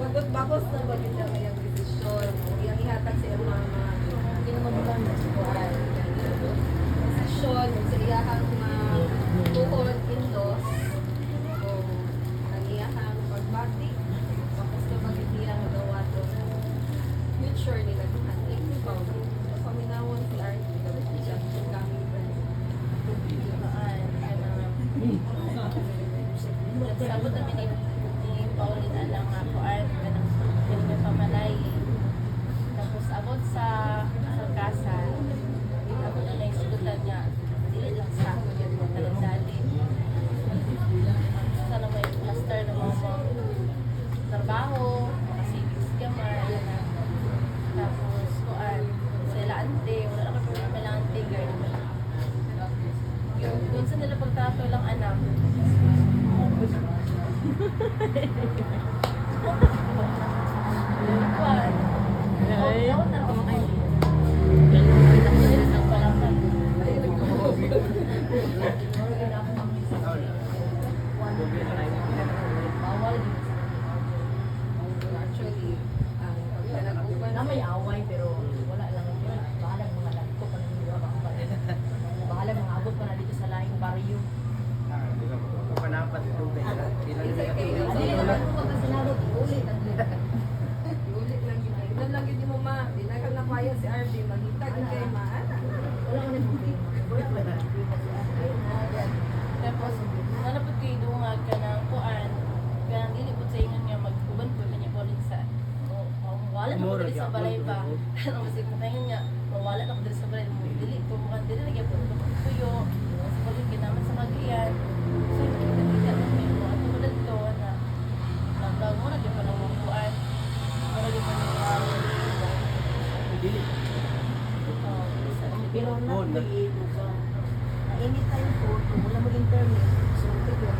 Pagod bakos na ba yun ang iyang desisyon? Iyang ihatag sa iyang mama. Hindi naman ba na sukuan? Desisyon sa iyang tuhod indos. O ang iyang pagbati. Bakos na ba yun iyang magawa to? Future nila dumating. So, paminawon si RT. Dapat siya kami Sabot namin ni Pauline alang nga po art kanang may pamalay. Tapos abot sa kasa. Abot na naisugutan niya. Dili lang sa ako yan mo talandali. Sana may master na mga trabaho, mga savings gamay. Tapos kuan sa ilaante, wala na ka may ilaante girl. Doon sa nila pagtato lang anak. Actually, Na may away pero wala lang yun. Bahala mga lagko pa ng mga bahala mga abot pa na dito sa laing baryo. Panapat ito Hindi naman ko magkasinado, ulit ang ulit lang yun. Ilan lang yun mo ma. Di na kang napaya si RB. Magitag kay ma. wala ko na problema. Tapos, nalapot kayo dungag ka ng kuan. Kaya ang dili po sa inyo nga mag-uban po kanya po rin sa wala na ko dili sa balay ba. Ano kasi kung tayo nga mawala na ko dili sa balay mo. Dili po mo kan dili lagi po tuyo. Sa pagod ginaman sa kagiyan. So, kita na may mo. At tulad to na nag-vlog mo na di pa lang mga kuan. Para di pa nang Pero not creative ba? Na anytime po, kung wala mag-internet, so ito yun.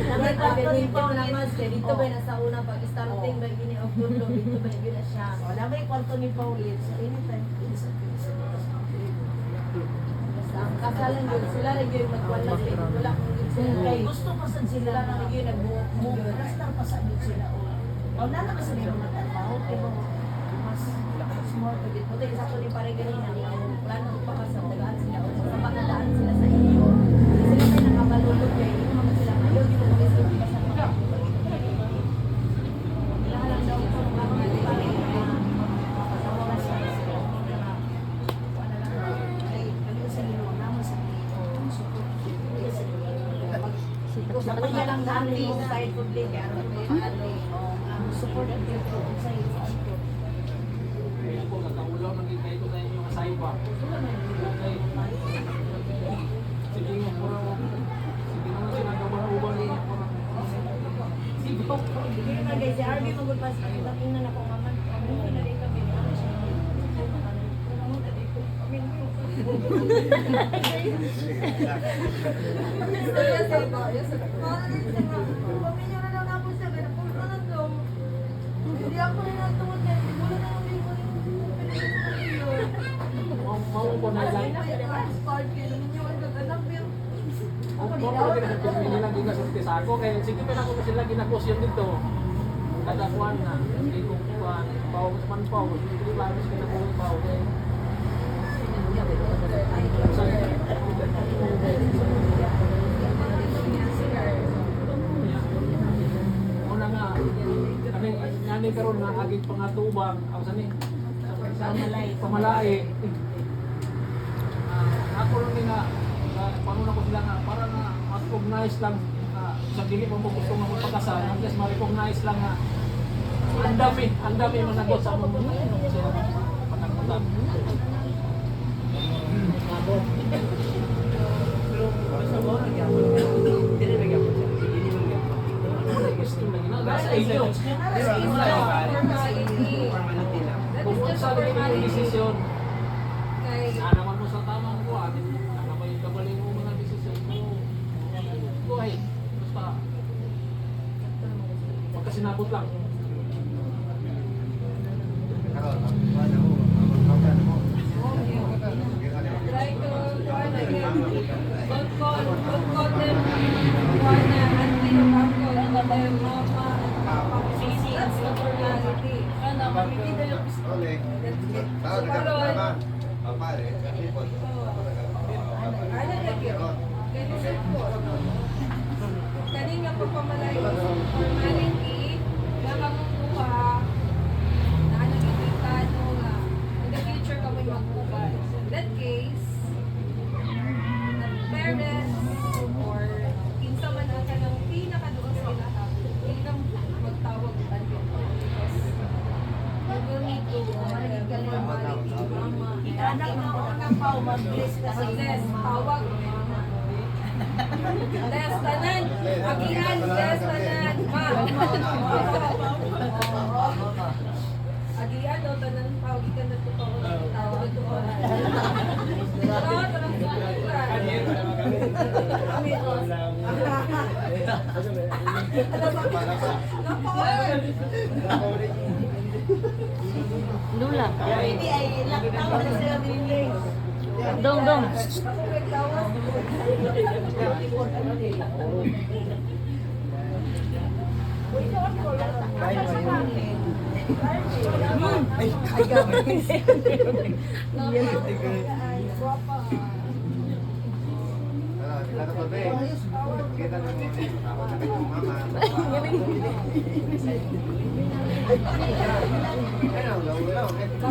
Naman pa, dito naman siya. Dito ba nasa una pag-starting ba gini o tulo, dito ba yun na siya. Wala ba yung kwarto ni Pauline? So anytime, please. Basta ang kasalan yun, sila rin yung magwala sila. Wala kong yun sila. Gusto pa sa sila na yun, nag-move. Rastar pa sa yun sila. O nana ka sa nila nagtrabaho, pero mas more to it. Buti isa ko din pare ganina, ang plano pa ka sa tagaan sila o sa pagkadaan sila sa iyo. Sila may nakabalulog kaya hindi naman sila ayaw, di mo mag-isip pa sa mga kailangan daw ito mga pare makatawa siya sila. Ano lang, ay, kami sa iyo, naman sa iyo, support. Sa kanya lang dati, side public, support ang dito sa iyo. Ako, nagkaulaw naging kayo na inyong asayba. Sige nga, parang sige naman sinagawa na ubang niya. Sige po. Sige na guys, si RB magulpas. Tingnan ako naman. Hindi na rin kami. Ano siya? Istorya sa iba. Yes, pamilya na lang ako siya. Kaya punta na to. Hindi ako rin natungod na. Wala na kami ko rin. Mao ko na lang. Start kayo. Ninyo ang gaganak. Pero Ako ko ginagawa nila gigasulti sa ako kaya sige pa ako sila ginagosyon dito. Kada kuan na, hindi ko kuan, pao man pao, hindi ba mas kinakuha pao kay. Una nga, kami karon nga aging pangatubang, ako sani. Pamalay. Ako rin nga panuna ko sila nga para na ma-recognize lang sa dili mo mo gusto nga magpakasal, at least ma-recognize lang nga ang dami managot sa mga sila panagpatag. Nasa inyo. Bukod sa yung desisyon, naman mo sa tamang kuwan, naman yung kabaling mo mga desisyon mo. Go ahead. Basta, pagkasinabot lang. try to learn again. Don't call them one auntie or uncle and then mama That's the formality. Ano, mamipida yung gusto. So, karon, ano na yun? Ganun po. Kanina po pamalayo formality na kamukuha na nakikita nga in the future kami magkubay. In that case, the parents or kinsa man ang kanang pinakadoon sa ilaha, hindi na magtawag ng tanong because we will need to legal formality. Mama, Anak mo ko ng pao, mag-bless ka sa Bless, tawag. Bless, tanan. Agian, bless, tanan. Ma. Agian, daw, tanan. Tawag ka na ito. Tawag ito. Lula. Hindi ay laktaw na sila binili. Dong, dong.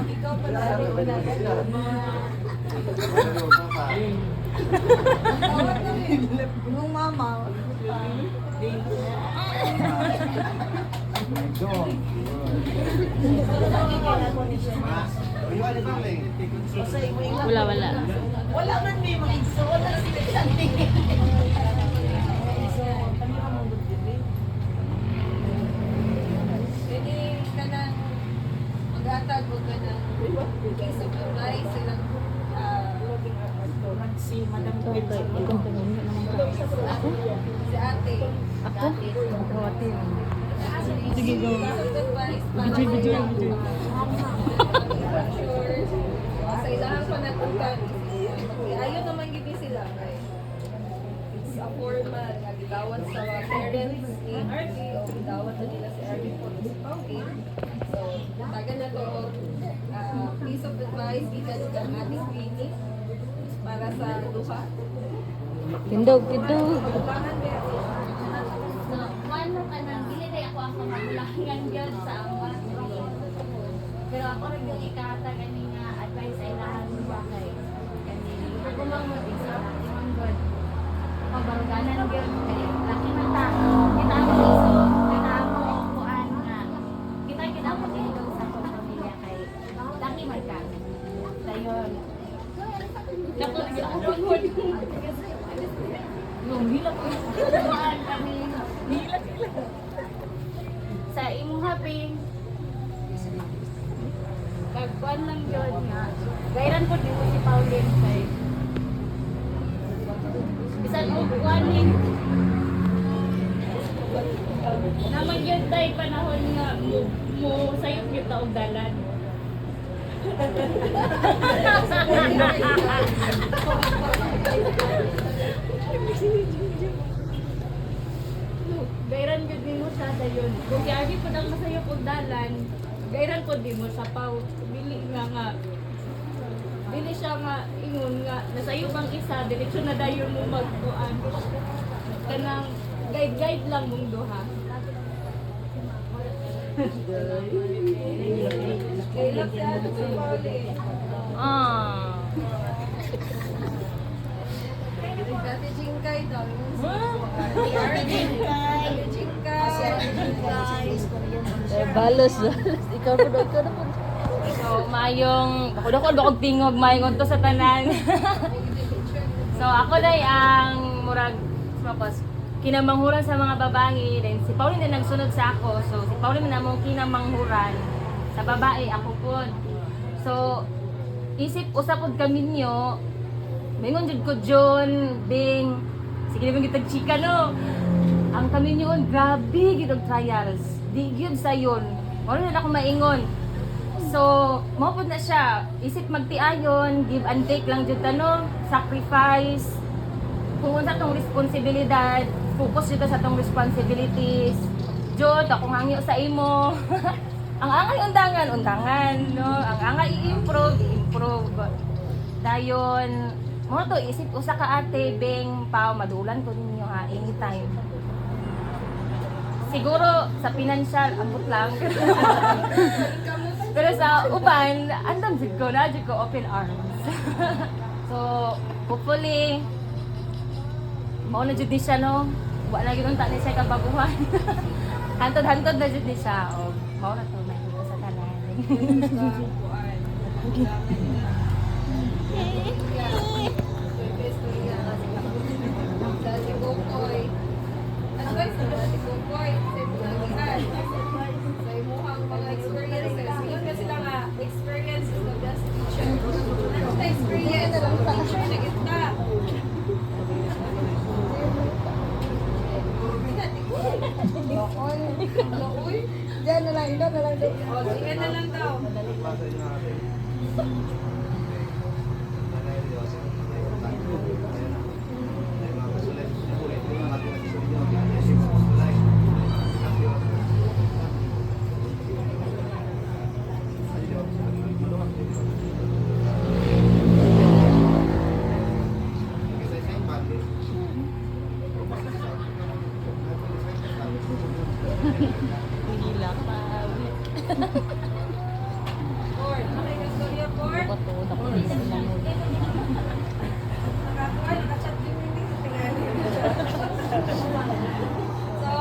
Ikaw pala. Nung mama, Wala, wala. wala man may mga igso, wala sila isang tingin. Pwede ka nang maghatag o ka nang piece of advice silang Si Madam Ikong tingin naman ka. si ate. Ako? Kawati. Sige, go. Video. Sa ilahan pa natutan. Ayaw naman gibi sila. It's a formal. Nagdawat sa parents ni RD o gidawat na nila si RD for the spousing. So, taga na to piece of advice gikan kang ating clinic para sa duha. Tindog, tindog. Tubangan meron. Ano ka nang dili day ako ang pangulahan gyud sa amat. Pero ako rin yung ikata gani nga advice ay lahat mo kay kani ako lang mo isa imong god. Pabaruganan gyud kay laki man ta. Kita mo iso, kita mo kuan nga. Kita mo dito sa akong pamilya kay laki man ka. Dayon. Dapat sa akong yung hilap ko kuan kami sa imong haping kagkuan lang yun nga gairan ko di mo si Pauline kay bisan mo kuanin naman yun tayo panahon nga mo sayop yung taong dalan gairan gud nimo sa dayon kung giagi po nang masayo og dalan gairan po di mo sa pau dili dili siya nga ingon nga nasayo bang isa direksyon na dayon mo magkuan kanang guide lang mong duha Kailap si ate sa Pauli. Ah. Dati Jingkay daw. Ate Jingkay. Balos, balos. Ikaw po, ikaw na po. So, mayong, ako tingog, mayong to sa tanan. So, ako day ang murag, smapos, kinamanghuran sa mga babae. Then, si Pauline din nagsunod sa ako. So, si Pauline na mong kinamanghuran sa babae, ako po. So, isip, usapod kami niyo, Mingon jud ko John, Bing. Sige naman kitag chika no. Ang kami niyon, grabe gid og trials. Di gyud sayon. Wala na ako maingon. So, mo pud na siya. Isip magtiayon, give and take lang jud no, sacrifice. Kung unsa tong responsibilidad, focus jud sa tong responsibilities. Jud akong hangyo sa imo. Ang angay undangan, no? Ang angay i-improve. Dayon, mo to isip usa ka ate beng pao madulan ko ninyo ha anytime. Siguro sa financial ambot lang. Pero sa uban, andam jud ko na jud ko open arms. So, hopefully mao na jud ni siya no. Wa na gyud unta ni siya kabaguhan. Hantod-hantod na jud ni siya. O, mao na to na jud ko sa tanan. Si Kokoy. Ano ba si Kokoy? Sa imuhang mga experiences. Yun kasi lang nga, experience is the best teacher. Ano sa experience? Teacher na kita. Uy, Diyan na lang, ito na lang. o, sige na lang daw. Hila pa. Ford, makigastorya, Ford. Bato na ko lang mo. Nakatuwa, nakachat din hindi sa tingali. So,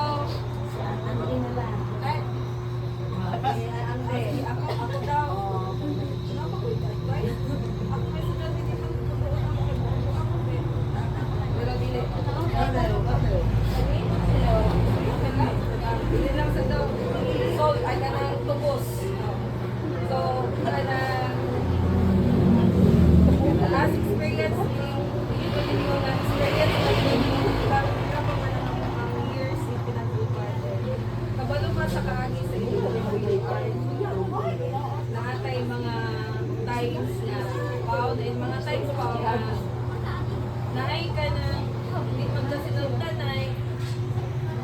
ay, ako daw. Ako may sinabi dito. Pero dili. Dili lang sa daw. So, ay kanang tubos. So, kanang the last experience hindi ko din yung experience na hindi pa man ang years yung pinag-upan. Kabalo pa sa kaagi sa iyo naatay mga times na wow, na yung mga times pa naay ka na hindi magkasinod tanay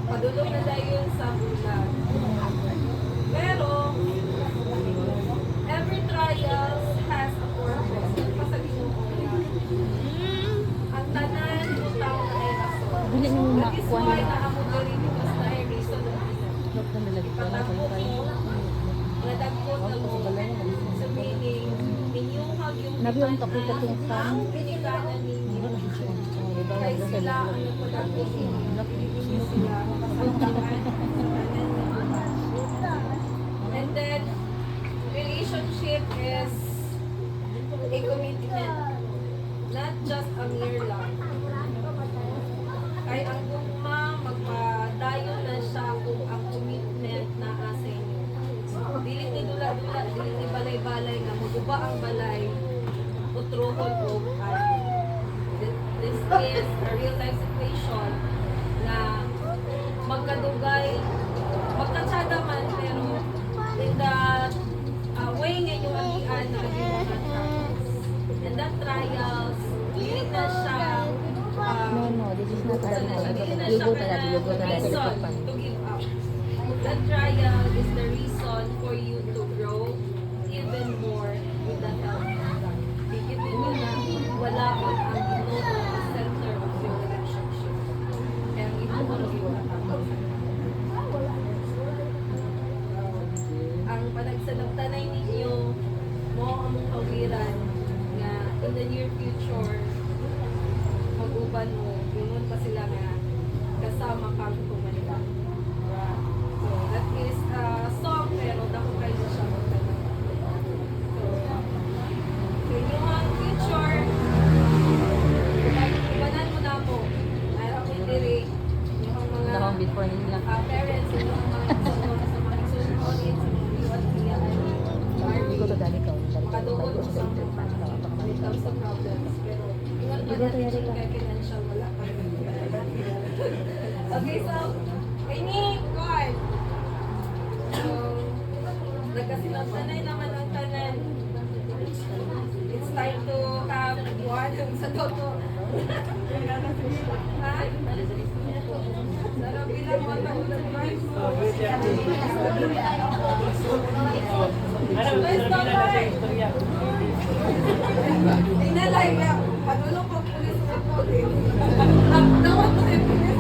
padulong na dayon sa bulan. Pero every trial has a purpose. Yun pa sa Ginoo yan. Ang tanan mo tao na ay rason. That is why naamo diri ni basta ay reason. Ipatagpo mo nadagkot na mo sa meaning inyong yung ang pinikanan ninyo. Kaya sila ang nagpadagpo ninyo sila kasamtaan and then relationship is a commitment, not just a mere love. Kay ang gugma magpadayon na siya kung ang commitment na sa inyo. Dili ni dula-dula, dili ni balay-balay nga muguba ang balay utrohon o ay. This is a real life situation na magkadugay, magkatsada man pero in the way nga yung agian na yung mga trials. And that trials, hindi na siya This is not hindi na siya reason to give up. That trial is the reason for you to grow even more with the help of God. Bigyan mo na wala ko ang Ginoo ang center of your relationship. Kaya ang Ginoo yung ang panagsanagtanay ninyo mo ang kawiran nga in the near future mag-uban mo yun pa sila nga kasama kang tumanila. So that is a song pero dako kayo na siya magtanong. So inyong future ibanan mo na mo mayroon ko diri inyong mga before nila. parents inyong mga sa mga isunod sa mga iwan niya makadugon ko sa when it comes to problems pero ingat pa natin kay financial wala pa okay so ini God so nagkasinagtanay naman ang tanan it's time to have one sa toto Sarap bilang mga advice. Inalay nga, panulo ko pulis sa pulis. Tawag ko sa pulis.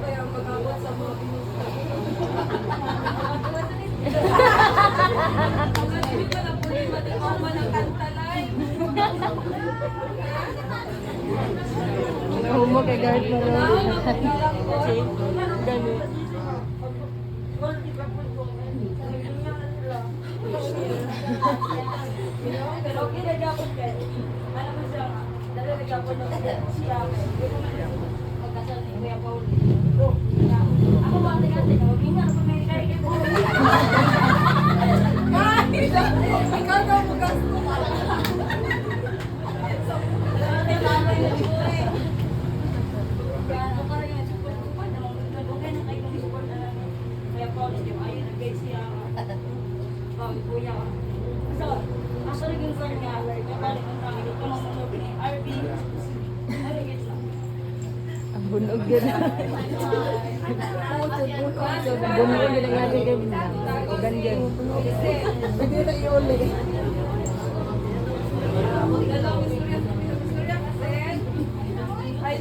Kaya mag-awat sa mga hindi pa na po rin matikoma ng kantalay. Humo kay guard mo rin. Ganun. Pero ginagapon kayo. Ano mo siya nga? Dala nagapon na siya. Magkasal ni Kuya Paul. Ako ba ang tingnan? Huwag nga ako may kaya kayo. Ikaw daw magasto ka. Ako parang yung support ko pa. Okay na kayo support na Kuya Paul. Ayun, nag-guide siya. Kuya. So, actually, yung sir nga, balik ang kami dito ng mga RB. Ano yun lang? Ang bunog yun. Bunog yun ang ating ganyan. O ganyan. Pwede na iuli. Dalawang istorya kasi. Ay,